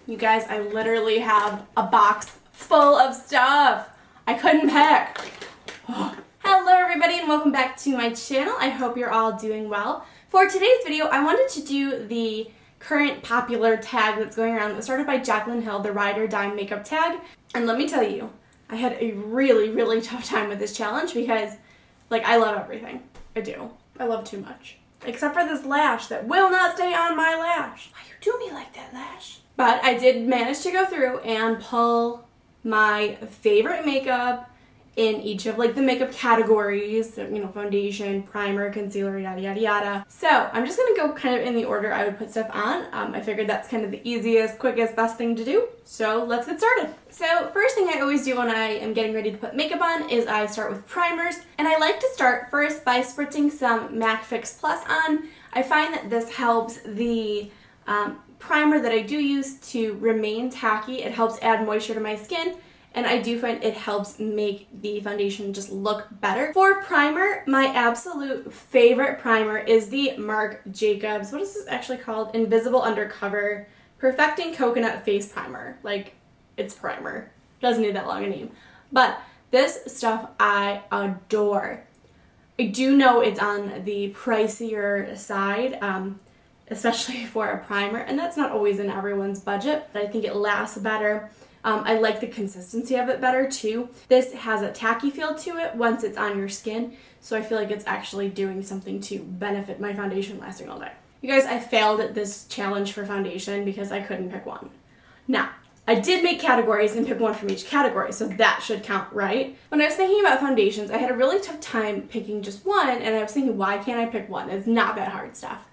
You guys, I literally have a box full of stuff. I couldn't pick. Hello everybody and welcome back to my channel. I hope you're all doing well. For today's video, I wanted to do the current popular tag that's going around that was started by Jaclyn Hill, the Ride or Die makeup tag. And let me tell you, I had a really tough time with this challenge because, like, I love everything. I do. I love too much. Except for this lash that will not stay on my lash. Why you do me like that, lash? But I did manage to go through and pull my favorite makeup in each of like the makeup categories, you know, foundation, primer, concealer, yada yada yada. So I'm just gonna go kind of in the order I would put stuff on. I figured that's kind of the easiest, quickest, best thing to do. So let's get started. So first thing I always do when I am getting ready to put makeup on is I start with primers. And I like to start first by spritzing some MAC Fix Plus on. I find that this helps the primer that I do use to remain tacky. It helps add moisture to my skin. And I do find it helps make the foundation just look better. For primer, my absolute favorite primer is the Marc Jacobs, what is this actually called? Invisible Undercover Perfecting Coconut Face Primer. Like, it's primer. Doesn't need that long a name. But this stuff I adore. I do know it's on the pricier side, especially for a primer, and that's not always in everyone's budget, but I think it lasts better. I like the consistency of it better too. This has a tacky feel to it once it's on your skin, so I feel like it's actually doing something to benefit my foundation lasting all day. You guys, I failed at this challenge for foundation because I couldn't pick one. Now, I did make categories and pick one from each category, so that should count, right? When I was thinking about foundations, I had a really tough time picking just one, and I was thinking, why can't I pick one? It's not that hard stuff.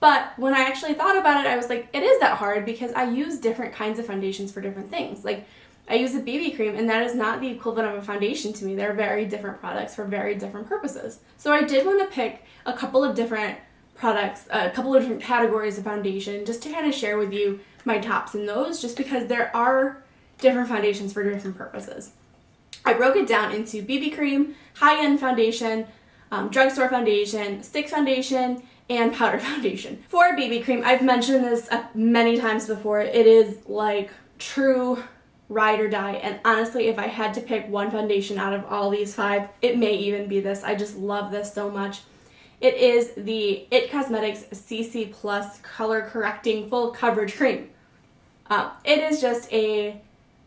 But when I actually thought about it, I was like, it is that hard because I use different kinds of foundations for different things. Like, I use a BB cream, and that is not the equivalent of a foundation to me. They're very different products for very different purposes. So I did want to pick a couple of different products, a couple of different categories of foundation, just to kind of share with you my tops in those, just because there are different foundations for different purposes. I broke it down into BB cream, high-end foundation, drugstore foundation, stick foundation, and powder foundation. For BB cream, I've mentioned this many times before, it is like true ride or die, and honestly, if I had to pick one foundation out of all these 5, it may even be this. I just love this so much. It is the IT Cosmetics CC Plus Color Correcting Full Coverage Cream. It is just a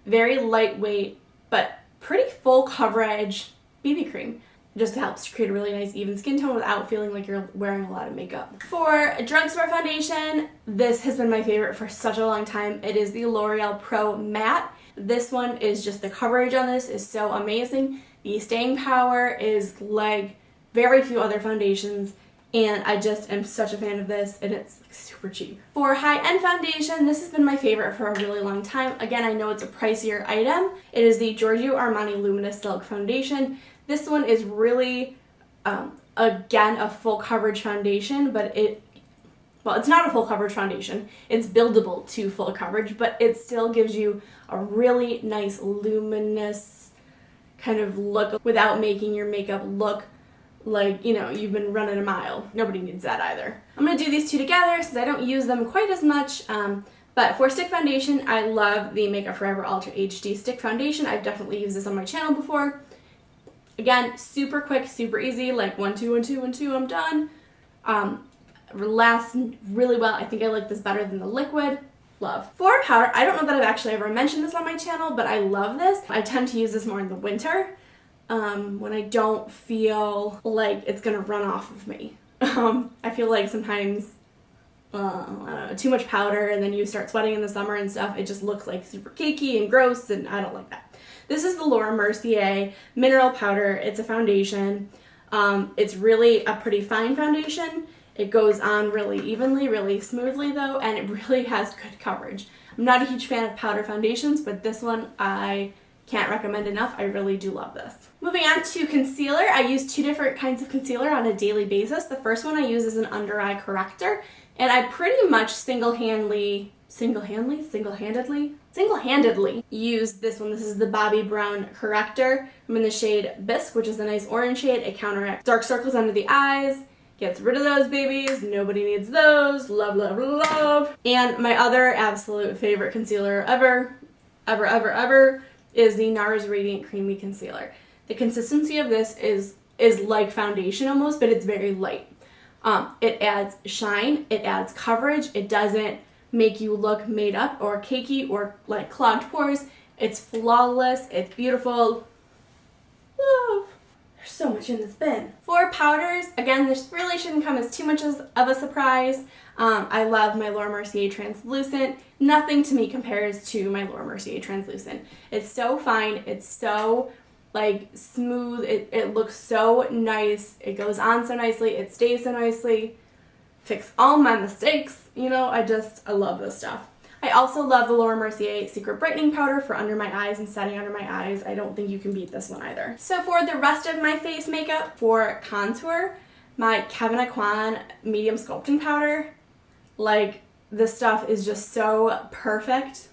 very lightweight, but pretty full coverage BB cream. Just helps to create a really nice even skin tone without feeling like you're wearing a lot of makeup. For a drugstore foundation, this has been my favorite for such a long time. It is the L'Oreal Pro Matte. This one is just, the coverage on this is so amazing. The staying power is like very few other foundations, and I just am such a fan of this, and it's super cheap. For high-end foundation, this has been my favorite for a really long time. Again, I know it's a pricier item. It is the Giorgio Armani Luminous Silk Foundation. This one is really, again, a full coverage foundation, but it's not a full coverage foundation. It's buildable to full coverage, but it still gives you a really nice luminous kind of look without making your makeup look like, you know, you've been running a mile. Nobody needs that either. I'm going to do these two together since I don't use them quite as much. But for stick foundation, I love the Makeup Forever Ultra HD Stick Foundation. I've definitely used this on my channel before. Again, super quick, super easy, like 1, 2, 1, 2, 1, 2, I'm done. Lasts really well. I think I like this better than the liquid. Love. For powder, I don't know that I've actually ever mentioned this on my channel, but I love this. I tend to use this more in the winter when I don't feel like it's gonna run off of me. I feel like sometimes I don't know, too much powder and then you start sweating in the summer and stuff, it just looks like super cakey and gross, and I don't like that. This is the Laura Mercier Mineral Powder. It's a foundation. It's really a pretty fine foundation. It goes on really evenly, really smoothly though, and it really has good coverage. I'm not a huge fan of powder foundations, but this one I can't recommend enough. I really do love this. Moving on to concealer, I use 2 different kinds of concealer on a daily basis. The first one I use is an under eye corrector, and I pretty much single-handedly use this one. This is the Bobbi Brown Corrector. I'm in the shade Bisque, which is a nice orange shade. It counteracts dark circles under the eyes, Gets rid of those babies. Nobody needs those. Love, love, love. And my other absolute favorite concealer ever is the NARS Radiant Creamy Concealer. The consistency of this is like foundation almost, but it's very light. It adds shine, it adds coverage, it doesn't make you look made up or cakey or like clogged pores. It's flawless, it's beautiful. Love. There's so much in this bin. For powders, again, this really shouldn't come as too much of a surprise. I love my Laura Mercier Translucent. Nothing to me compares to my Laura Mercier Translucent. It's so fine, it's so like smooth, it looks so nice, it goes on so nicely, it stays so nicely, fix all my mistakes, you know, I love this stuff. I also love the Laura Mercier Secret Brightening Powder for under my eyes and setting under my eyes. I don't think you can beat this one either. So for the rest of my face makeup, for contour, my Kevyn Aucoin Medium Sculpting Powder, like this stuff is just so perfect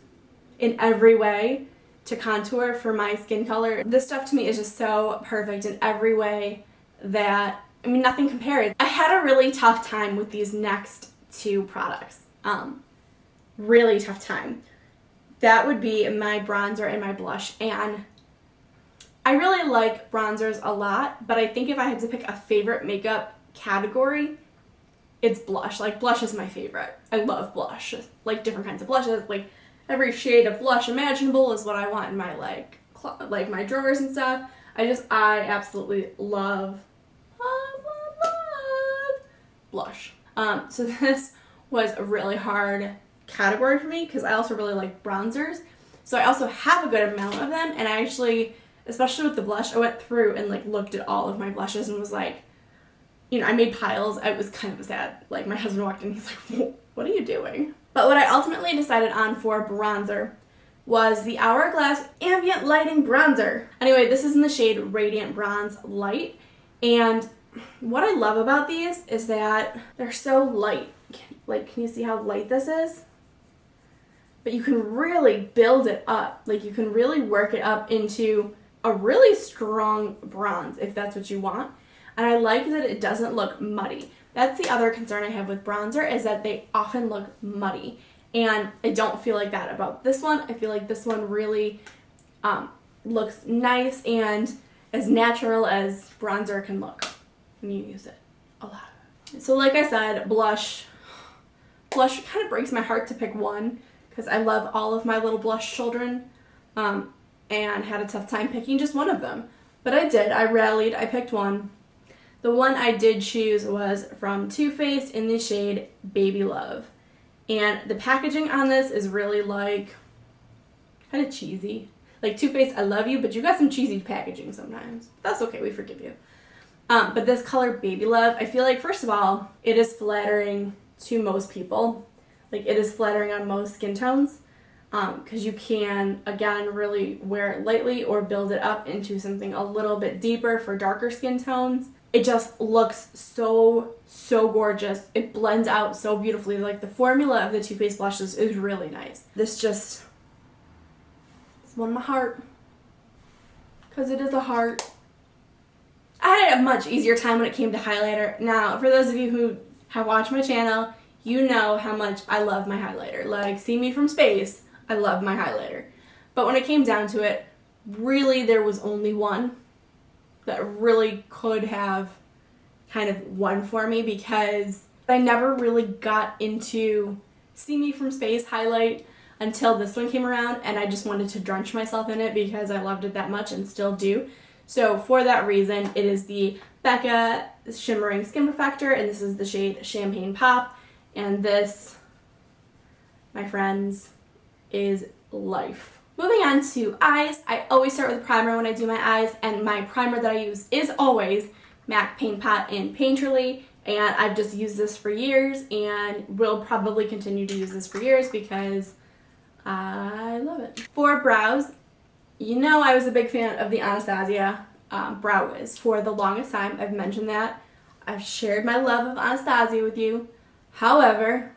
in every way to contour for my skin color. This stuff to me is just so perfect in every way that, I mean, nothing compared. I had a really tough time with these next two products. Really tough time. That would be my bronzer and my blush, and I really like bronzers a lot, but I think if I had to pick a favorite makeup category, it's blush. Like, blush is my favorite. I love blush. Like, different kinds of blushes, like every shade of blush imaginable is what I want in my like my drawers and stuff. I absolutely love blush. So this was a really hard category for me because I also really like bronzers. So I also have a good amount of them, and I actually, especially with the blush, I went through and like looked at all of my blushes and was like, you know, I made piles. I was kind of sad. Like, my husband walked in, he's like, what are you doing? But what I ultimately decided on for bronzer was the Hourglass Ambient Lighting Bronzer. Anyway, this is in the shade Radiant Bronze Light, and what I love about these is that they're so light. Like, can you see how light this is? But you can really build it up. Like, you can really work it up into a really strong bronze if that's what you want. And I like that it doesn't look muddy. That's the other concern I have with bronzer, is that they often look muddy. And I don't feel like that about this one. I feel like this one really looks nice and as natural as bronzer can look when you use it a lot. So like I said, blush kind of breaks my heart to pick one because I love all of my little blush children, and had a tough time picking just one of them. But I did. I rallied. I picked one. The one I did choose was from Too Faced in the shade Baby Love. And the packaging on this is really like kind of cheesy. Like, Too Faced, I love you, but you got some cheesy packaging sometimes. That's okay, we forgive you. But this color Baby Love, I feel like, first of all, it is flattering to most people. Like, it is flattering on most skin tones. Because you can, again, really wear it lightly or build it up into something a little bit deeper for darker skin tones. It just looks so gorgeous. It blends out so beautifully. Like, the formula of the Too Faced blushes is really nice. This just, it's won my heart. Because it is a heart. I had a much easier time when it came to highlighter. Now, for those of you who have watched my channel, you know how much I love my highlighter. Like, see me from space, I love my highlighter. But when it came down to it, really there was only one that really could have kind of won for me, because I never really got into See Me From Space highlight until this one came around, and I just wanted to drench myself in it because I loved it that much and still do. So for that reason, it is the BECCA Shimmering Skin Perfector, and this is the shade Champagne Pop, and this, my friends, is life. Moving on to eyes, I always start with a primer when I do my eyes, and my primer that I use is always MAC Paintpot in Painterly, and I've just used this for years and will probably continue to use this for years because I love it. For brows, you know I was a big fan of the Anastasia Brow Wiz for the longest time. I've mentioned that. I've shared my love of Anastasia with you. However,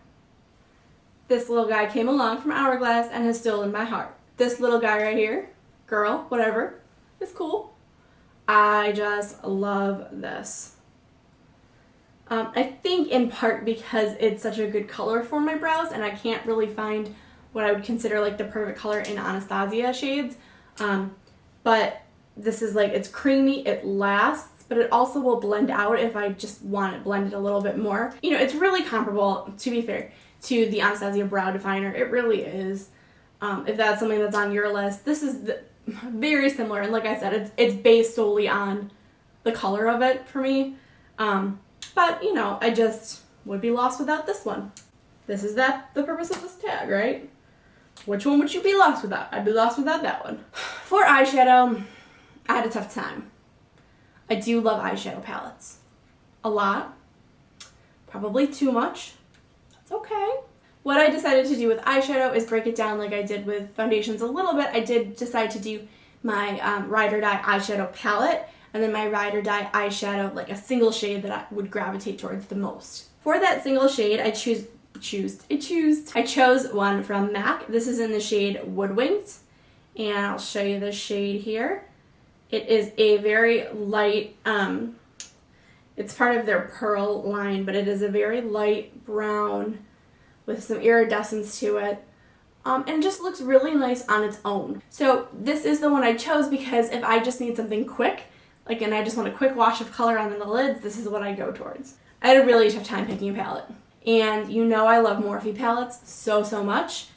this little guy came along from Hourglass and has stolen my heart. This little guy right here, girl, whatever, is cool. I just love this. I think in part because it's such a good color for my brows and I can't really find what I would consider like the perfect color in Anastasia shades. But this is like, it's creamy, it lasts, but it also will blend out if I just want it blended a little bit more. You know, it's really comparable, to be fair, to the Anastasia Brow Definer. It really is. If that's something that's on your list, this is very similar. And like I said, it's based solely on the color of it for me. But, you know, I just would be lost without this one. This is the purpose of this tag, right? Which one would you be lost without? I'd be lost without that one. For eyeshadow, I had a tough time. I do love eyeshadow palettes. A lot. Probably too much. That's okay. What I decided to do with eyeshadow is break it down like I did with foundations a little bit. I did decide to do my Ride or Die eyeshadow palette and then my Ride or Die eyeshadow, like a single shade that I would gravitate towards the most. For that single shade, I chose one from MAC. This is in the shade Woodwinked, and I'll show you the shade here. It is a very light, it's part of their Pearl line, but it is a very light brown with some iridescence to it. And it just looks really nice on its own. So this is the one I chose because if I just need something quick, like, and I just want a quick wash of color on the lids, this is what I go towards. I had a really tough time picking a palette. And you know I love Morphe palettes so much.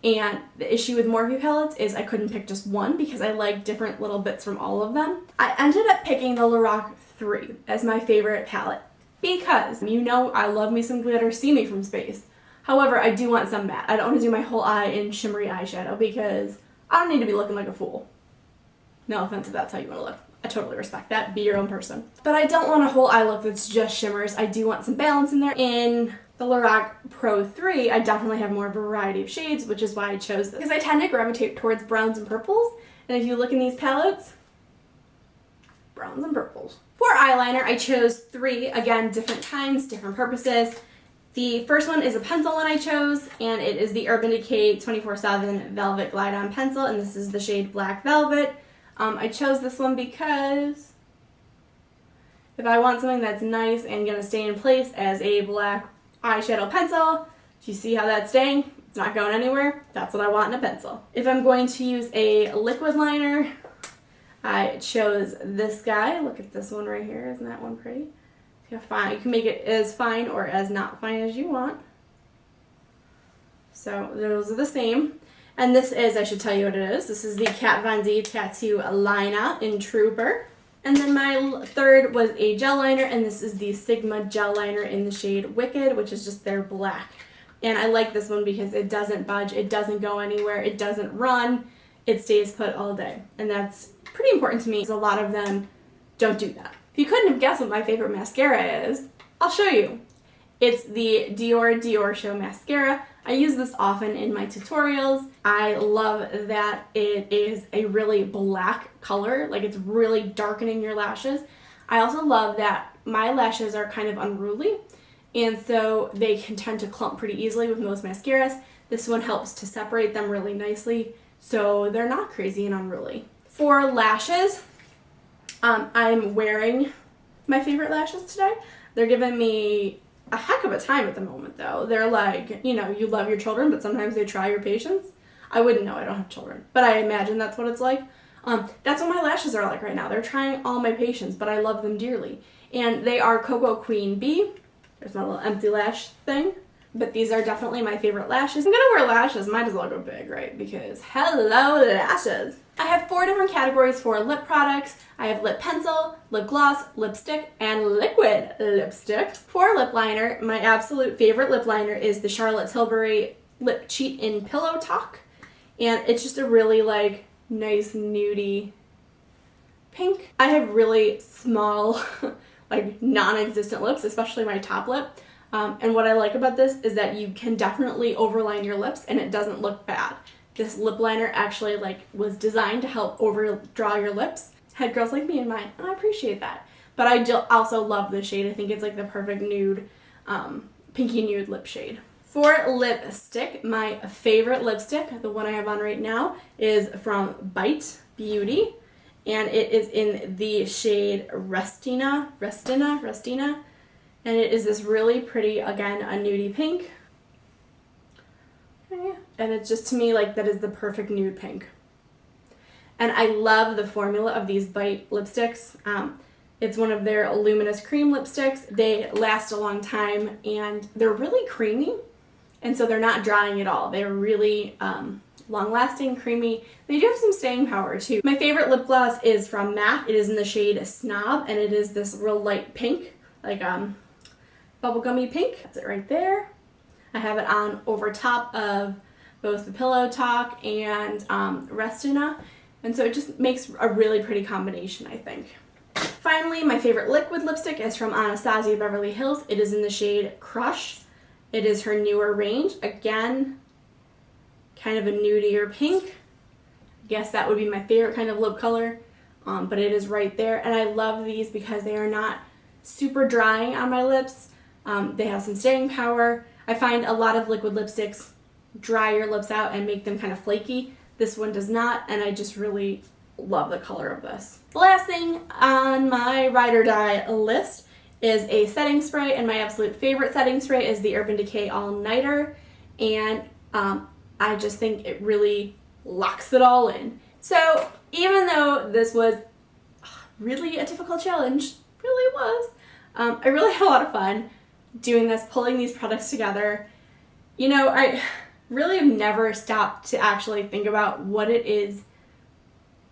And the issue with Morphe palettes is I couldn't pick just one because I like different little bits from all of them. I ended up picking the Lorac 3 as my favorite palette because you know I love me some glitter, see me from space. However, I do want some matte. I don't want to do my whole eye in shimmery eyeshadow because I don't need to be looking like a fool. No offense if that's how you want to look. I totally respect that. Be your own person. But I don't want a whole eye look that's just shimmers. I do want some balance in there. In the Lorac Pro 3, I definitely have more variety of shades, which is why I chose this. Because I tend to gravitate towards browns and purples. And if you look in these palettes, browns and purples. For eyeliner, I chose 3. Again, different kinds, different purposes. The first one is a pencil one I chose, and it is the Urban Decay 24/7 Velvet Glide On Pencil, and this is the shade Black Velvet. I chose this one because if I want something that's nice and going to stay in place as a black eyeshadow pencil, do you see how that's staying? It's not going anywhere. That's what I want in a pencil. If I'm going to use a liquid liner, I chose this guy. Look at this one right here. Isn't that one pretty? You can make it as fine or as not fine as you want. So those are the same. And this is, I should tell you what it is. This is the Kat Von D Tattoo Liner in Trooper. And then my third was a gel liner, and this is the Sigma gel liner in the shade Wicked, which is just their black. And I like this one because it doesn't budge, it doesn't go anywhere, it doesn't run, it stays put all day. And that's pretty important to me because a lot of them don't do that. If you couldn't have guessed what my favorite mascara is, I'll show you. It's the Dior Show Mascara. I use this often in my tutorials. I love that it is a really black color, like it's really darkening your lashes. I also love that my lashes are kind of unruly, and so they can tend to clump pretty easily with most mascaras. This one helps to separate them really nicely, so they're not crazy and unruly. For lashes, I'm wearing my favorite lashes today. They're giving me a heck of a time at the moment, though. They're like, you know, you love your children, but sometimes they try your patience. I wouldn't know, I don't have children, but I imagine that's what it's like. That's what my lashes are like right now. They're trying all my patience, but I love them dearly. And they are Cocoa Queen Bee. There's my little empty lash thing. But these are definitely my favorite lashes. I'm gonna wear lashes, might as well go big, right? Because hello lashes. I have 4 different categories for lip products. I have lip pencil, lip gloss, lipstick, and liquid lipstick. For lip liner, my absolute favorite lip liner is the Charlotte Tilbury Lip Cheat in Pillow Talk. And it's just a really like nice nudie pink. I have really small, like non-existent lips, especially my top lip. And what I like about this is that you can definitely overline your lips and it doesn't look bad. This lip liner actually was designed to help overdraw your lips. Had girls like me in mind, and I appreciate that. But I also love this shade. I think it's like the perfect nude, pinky nude lip shade. For lipstick, my favorite lipstick, the one I have on right now, is from Bite Beauty. And it is in the shade Restina. And it is this really pretty, again, a nudie pink. And it's just, to me, like, that is the perfect nude pink. And I love the formula of these Bite lipsticks. It's one of their Luminous cream lipsticks. They last a long time, and they're really creamy. And so they're not drying at all. They're really long-lasting, creamy. They do have some staying power, too. My favorite lip gloss is from MAC. It is in the shade Snob, and it is this real light pink, like bubblegummy pink. That's it right there. I have it on over top of both the Pillow Talk and Restina, and so it just makes a really pretty combination, I think. Finally, my favorite liquid lipstick is from Anastasia Beverly Hills. It is in the shade Crush. It is her newer range. Again, kind of a nudier pink. I guess that would be my favorite kind of lip color, but it is right there. And I love these because they are not super drying on my lips. They have some staying power. I find a lot of liquid lipsticks dry your lips out and make them kind of flaky. This one does not, and I just really love the color of this. The last thing on my ride or die list is a setting spray, and my absolute favorite setting spray is the Urban Decay All Nighter, and I just think it really locks it all in. So even though this was really a difficult challenge, really was, I really had a lot of fun doing this, pulling these products together. You know, I really have never stopped to actually think about what it is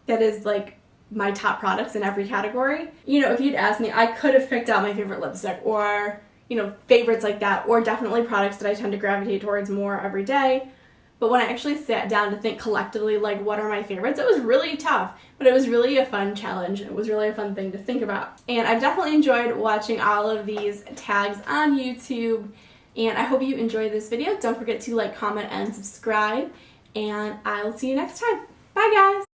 that is like my top products in every category. You know, if you'd asked me, I could have picked out my favorite lipstick or, you know, favorites like that, or definitely products that I tend to gravitate towards more every day. But when I actually sat down to think collectively, like, what are my favorites, it was really tough, but it was really a fun challenge. It was really a fun thing to think about. And I've definitely enjoyed watching all of these tags on YouTube, and I hope you enjoyed this video. Don't forget to like, comment, and subscribe, and I'll see you next time. Bye, guys!